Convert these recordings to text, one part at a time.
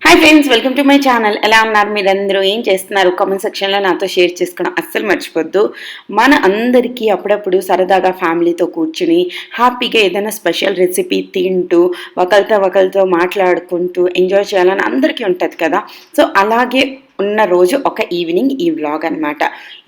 Hi friends, welcome to my channel. ఎలా ఉన్నారు మీరందరూ? ఏం చేస్తున్నారు? కామెంట్ సెక్షన్లో నాతో షేర్ చేసుకోవడం అస్సలు మర్చిపోద్దు. మన అందరికీ అప్పుడప్పుడు సరదాగా ఫ్యామిలీతో కూర్చుని హ్యాపీగా ఏదైనా స్పెషల్ రెసిపీ తింటూ ఒకరితో మాట్లాడుకుంటూ ఎంజాయ్ చేయాలని అందరికీ ఉంటుంది కదా. సో అలాగే ఉన్న రోజు ఒక ఈవినింగ్ ఈ వ్లాగ్ అనమాట.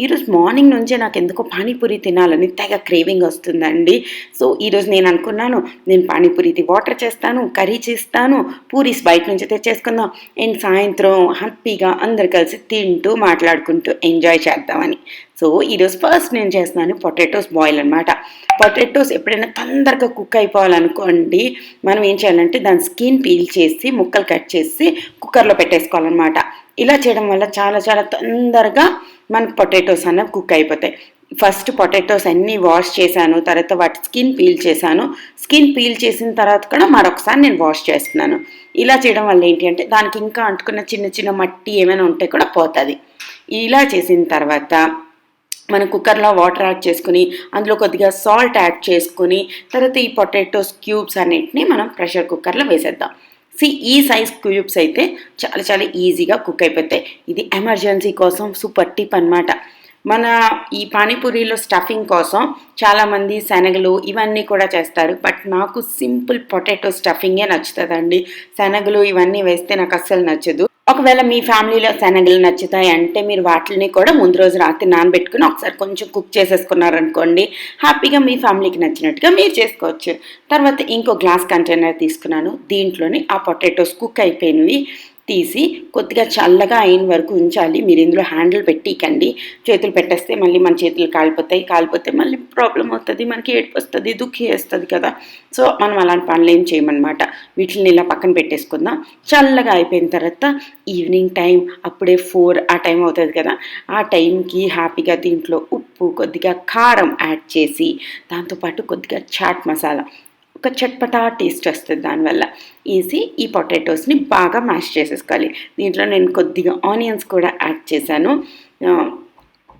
ఈరోజు మార్నింగ్ నుంచే నాకు ఎందుకో పానీపూరి తినాలని తెగ క్రేవింగ్ వస్తుందండి. సో ఈరోజు నేను అనుకున్నాను, నేను పానీపూరిది వాటర్ చేస్తాను, కర్రీ చేస్తాను, పూరీస్ బయట నుంచి తెచ్చేసుకుందాం, అండ్ సాయంత్రం హ్యాపీగా అందరు కలిసి తింటూ మాట్లాడుకుంటూ ఎంజాయ్ చేద్దామని. సో ఈరోజు ఫస్ట్ నేను చేస్తున్నాను పొటాటోస్ బాయిల్ అనమాట. పొటాటోస్ ఎప్పుడైనా తొందరగా కుక్ అయిపోవాలనుకోండి, మనం ఏం చేయాలంటే దాని స్కిన్ పీల్ చేసి ముక్కలు కట్ చేసి కుక్కర్లో పెట్టేసుకోవాలన్నమాట. ఇలా చేయడం వల్ల చాలా చాలా తొందరగా మనకు పొటాటోస్ అన్నవి కుక్ అయిపోతాయి. ఫస్ట్ పొటాటోస్ అన్నీ వాష్ చేశాను, తర్వాత వాటి స్కిన్ పీల్ చేశాను. స్కిన్ పీల్ చేసిన తర్వాత కూడా మరొకసారి నేను వాష్ చేస్తున్నాను. ఇలా చేయడం వల్ల ఏంటి అంటే దానికి ఇంకా అంటుకున్న చిన్న చిన్న మట్టి ఏమైనా ఉంటే కూడా పోతుంది. ఇలా చేసిన తర్వాత మనం కుక్కర్లో వాటర్ యాడ్ చేసుకుని అందులో కొద్దిగా సాల్ట్ యాడ్ చేసుకుని తర్వాత ఈ పొటాటోస్ క్యూబ్స్ అన్నిటిని మనం ప్రెషర్ కుక్కర్లో వేసేద్దాం. ఈ సైజ్ క్యూబ్స్ అయితే చాలా చాలా ఈజీగా కుక్ అయిపోతాయి. ఇది ఎమర్జెన్సీ కోసం సూపర్ టిప్ అనమాట. మన ఈ పానీపూరిలో స్టఫింగ్ కోసం చాలామంది శనగలు ఇవన్నీ కూడా చేస్తారు, బట్ నాకు సింపుల్ పొటాటో స్టఫింగే నచ్చుతుందండి. శనగలు ఇవన్నీ వేస్తే నాకు అస్సలు నచ్చదు. ఒకవేళ మీ ఫ్యామిలీలో శనగలు నచ్చుతాయి అంటే మీరు వాటిని కూడా ముందు రోజు రాత్రి నానబెట్టుకుని ఒకసారి కొంచెం కుక్ చేసేసుకున్నారనుకోండి, హ్యాపీగా మీ ఫ్యామిలీకి నచ్చినట్టుగా మీరు చేసుకోవచ్చు. తర్వాత ఇంకో గ్లాస్ కంటైనర్ తీసుకున్నాను. దీంట్లోని ఆ పొటాటోస్ కుక్ అయిపోయినవి తీసి కొద్దిగా చల్లగా అయిన వరకు ఉంచాలి. మీరు ఇందులో హ్యాండిల్ పెట్టికండి. చేతులు పెట్టేస్తే మళ్ళీ మన చేతులు కాలిపోతే మళ్ళీ ప్రాబ్లం అవుతుంది, మనకి ఏడుపు వస్తుంది, దుఃఖి వేస్తుంది కదా. సో మనం అలాంటి పనులు ఏం చేయమన్నమాట. వీటిని ఇలా పక్కన పెట్టేసుకుందాం. చల్లగా అయిపోయిన తర్వాత ఈవినింగ్ టైం అప్పుడే 4 ఆ టైం అవుతుంది కదా, ఆ టైంకి హ్యాపీగా దీంట్లో ఉప్పు కొద్దిగా కారం యాడ్ చేసి దాంతోపాటు కొద్దిగా చాట్ మసాలా, ఒక చట్పటా టేస్ట్ వస్తుంది దానివల్ల వేసి ఈ పొటాటోస్ని బాగా మ్యాష్ చేసేసుకోవాలి. దీంట్లో నేను కొద్దిగా ఆనియన్స్ కూడా యాడ్ చేశాను.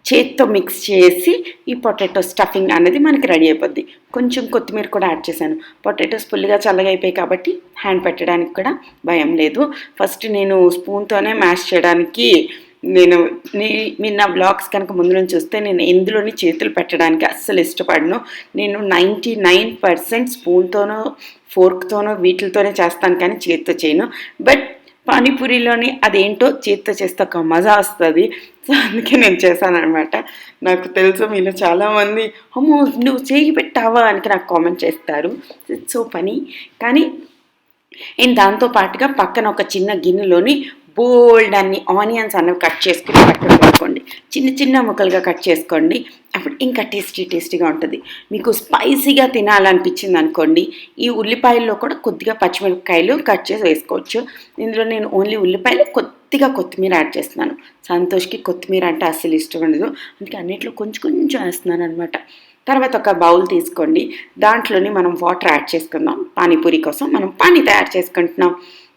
చేత్తో మిక్స్ చేసి ఈ పొటాటో స్టఫింగ్ అనేది మనకి రెడీ అయిపోద్ది. కొంచెం కొత్తిమీర కూడా యాడ్ చేశాను. పొటాటోస్ ఫుల్గా చల్లగా అయిపోయాయి కాబట్టి హ్యాండ్ పెట్టడానికి కూడా భయం లేదు. ఫస్ట్ నేను స్పూన్తోనే మ్యాష్ చేయడానికి మీరు నా బ్లాగ్స్ కనుక ముందు నుంచి చూస్తే నేను ఎందులోని చేతులు పెట్టడానికి అస్సలు ఇష్టపడను. నేను 99% స్పూన్తోనో ఫోర్క్తోనో వీటితోనే చేస్తాను, కానీ చేతితో చేయను. బట్ పానీపూరిలోని అదేంటో చేతితో చేస్తే ఒక మజా వస్తుంది. సో అందుకే నేను చేశాను అనమాట. నాకు తెలుసు మీలో చాలామంది అమ్మో నువ్వు చేయి పెట్టావా అని నాకు కామెంట్ చేస్తారు. సో పని కానీ అండ్ దాంతోపాటుగా పక్కన ఒక చిన్న గిన్నెలోని బోల్డ్ అన్ని ఆనియన్స్ అన్నవి కట్ చేసుకుని పక్కన పెట్టుకోండి. చిన్న చిన్న ముక్కలుగా కట్ చేసుకోండి. అప్పుడు ఇంకా టేస్టీగా ఉంటుంది. మీకు స్పైసీగా తినాలనిపించింది అనుకోండి, ఈ ఉల్లిపాయల్లో కూడా కొద్దిగా పచ్చిమిరపకాయలు కట్ చేసి వేసుకోవచ్చు. ఇందులో నేను ఓన్లీ ఉల్లిపాయలు కొద్దిగా కొత్తిమీర యాడ్ చేస్తున్నాను. సంతోష్కి కొత్తిమీర అంటే అస్సలు ఇష్టం ఉండదు, అందుకే అన్నింటిలో కొంచెం వేస్తున్నాను అనమాట. తర్వాత ఒక బౌల్ తీసుకోండి. దాంట్లోని మనం వాటర్ యాడ్ చేసుకుందాం. పానీపూరి కోసం మనం పానీ తయారు చేసుకుంటున్నాం.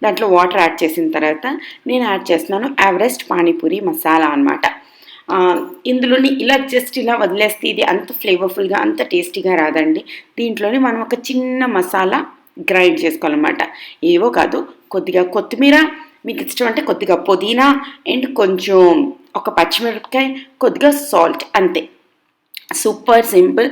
దాంట్లో వాటర్ యాడ్ చేసిన తర్వాత నేను యాడ్ చేస్తున్నాను ఎవరెస్ట్ పానీపూరి మసాలా అనమాట. ఇందులోని ఇలా వదిలేస్తే ఇది అంత ఫ్లేవర్ఫుల్గా అంత టేస్టీగా రాదండి. దీంట్లోని మనం ఒక చిన్న మసాలా గ్రైండ్ చేసుకోవాలన్నమాట. ఏవో కాదు, కొద్దిగా కొత్తిమీర, మీకు ఇష్టం అంటే కొద్దిగా పుదీనా అండ్ కొంచెం ఒక పచ్చిమిరపకాయ, కొద్దిగా సాల్ట్, అంతే. Super simple.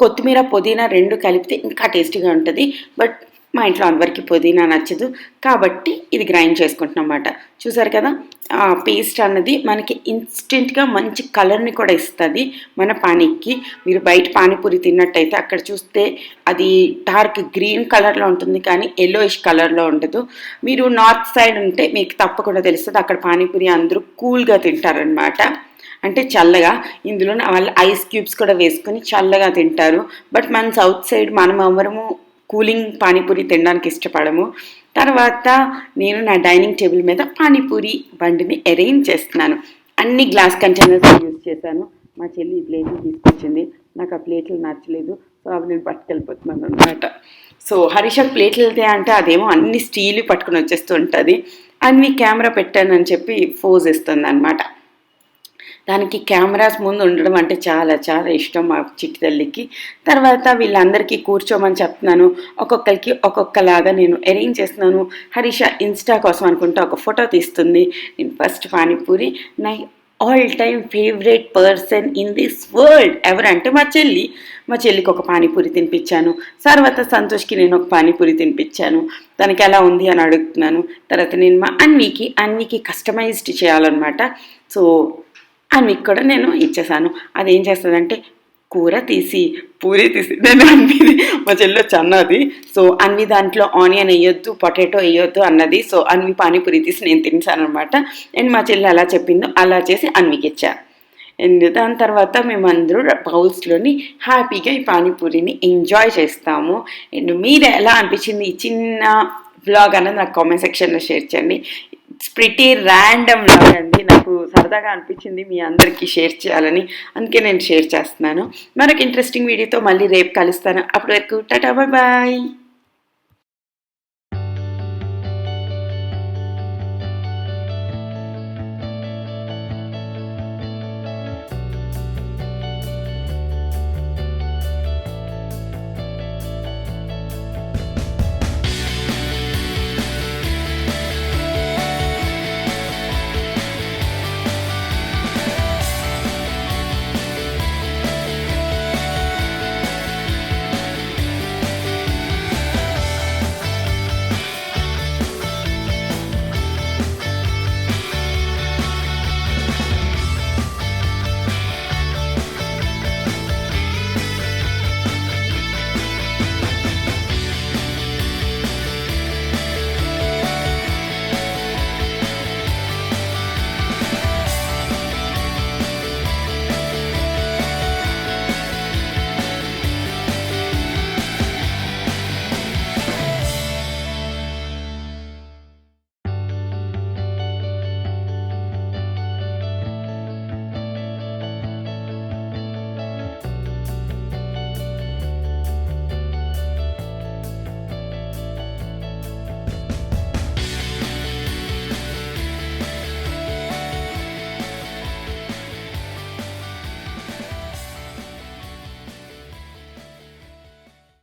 కొత్తిమీర పుదీనా రెండు కలిపితే ఇంకా టేస్టీగా ఉంటుంది. బట్ మా ఇంట్లో అందరికీ పుదీనా నచ్చదు కాబట్టి ఇది గ్రైండ్ చేసుకుంటున్నాం అన్నమాట. చూసారు కదా, పేస్ట్ అన్నది మనకి ఇన్స్టెంట్గా మంచి కలర్ని కూడా ఇస్తుంది మన పానీకి. మీరు బయట పానీపూరి తిన్నట్టయితే అక్కడ చూస్తే అది డార్క్ గ్రీన్ కలర్లో ఉంటుంది, కానీ ఎల్లోయిష్ కలర్లో ఉండదు. మీరు నార్త్ సైడ్ ఉంటే మీకు తప్పకుండా తెలుస్తుంది, అక్కడ పానీపూరి అందరూ కూల్గా తింటారనమాట. అంటే చల్లగా, ఇందులో వాళ్ళు ఐస్ క్యూబ్స్ కూడా వేసుకొని చల్లగా తింటారు. బట్ మన సౌత్ సైడ్ మనం ఎవరము కూలింగ్ పానీపూరి తినడానికి ఇష్టపడము. తర్వాత నేను నా డైనింగ్ టేబుల్ మీద పానీపూరి బండిని అరేంజ్ చేస్తున్నాను. అన్ని గ్లాస్ కంటైనర్స్ యూజ్ చేశాను. మా చెల్లి ఈ ప్లేట్లు తీసుకొచ్చింది, నాకు ఆ ప్లేట్లు నచ్చలేదు, సో అవి నేను పట్టుకెళ్ళిపోతున్నాను అనమాట. సో హరీష ప్లేట్లు వెళ్తే అంటే అదేమో అన్ని స్టీల్ పట్టుకుని వచ్చేస్తూ ఉంటుంది. అన్ని కెమెరా పెట్టానని చెప్పి ఫోజ్ ఇస్తుంది అనమాట. దానికి కెమెరాస్ ముందు ఉండడం అంటే చాలా చాలా ఇష్టం మా చిట్టి తల్లికి. తర్వాత వీళ్ళందరికీ కూర్చోమని చెప్తున్నాను. ఒక్కొక్కరికి ఒక్కొక్కలాగా నేను అరేంజ్ చేస్తున్నాను. హరీష ఇన్స్టా కోసం అనుకుంటా ఒక ఫోటో తీస్తుంది. నేను ఫస్ట్ పానీపూరి నా all time favourite person in this world ఎవరంటే మా చెల్లికి ఒక పానీపూరి తినిపించాను. తర్వాత సంతోష్కి నేను ఒక పానీపూరి తినిపించాను. తనకి ఎలా ఉంది అని అడుగుతున్నాను. తర్వాత నేను మా అన్వికి కస్టమైజ్డ్ చేయాలన్నమాట. సో అన్వికి కూడా నేను ఇచ్చేసాను. అదేం చేస్తుందంటే కూర తీసి పూరి తీసి నేను అన్నిది మా చెల్లి వచ్చి అన్నది. సో అన్వి దాంట్లో ఆనియన్ వేయొద్దు, పొటాటో వేయొద్దు అన్నది. సో అన్వి పానీపూరి తీసి నేను తినేసాను అనమాట. అండ్ మా చెల్లి అలా చెప్పిందో అలా చేసి అన్వికి ఇచ్చా. అండ్ దాని తర్వాత మేమందరూ బౌల్స్లోని హ్యాపీగా ఈ పానీపూరిని ఎంజాయ్ చేస్తాము. అండ్ మీరు ఎలా అనిపించింది ఈ చిన్న వ్లాగ్ అన్నది నాకు కామెంట్ సెక్షన్లో షేర్ చేయండి. ఇట్స్ ప్రిటీ ర్యాండమ్ వ్లాగ్ అండి. నాకు సరదాగా అనిపించింది మీ అందరికీ షేర్ చేయాలని, అందుకే నేను షేర్ చేస్తున్నాను. మరొక ఇంట్రెస్టింగ్ వీడియోతో మళ్ళీ రేపు కలుస్తాను. అప్పటి వరకు టాటా బాయ్ బాయ్.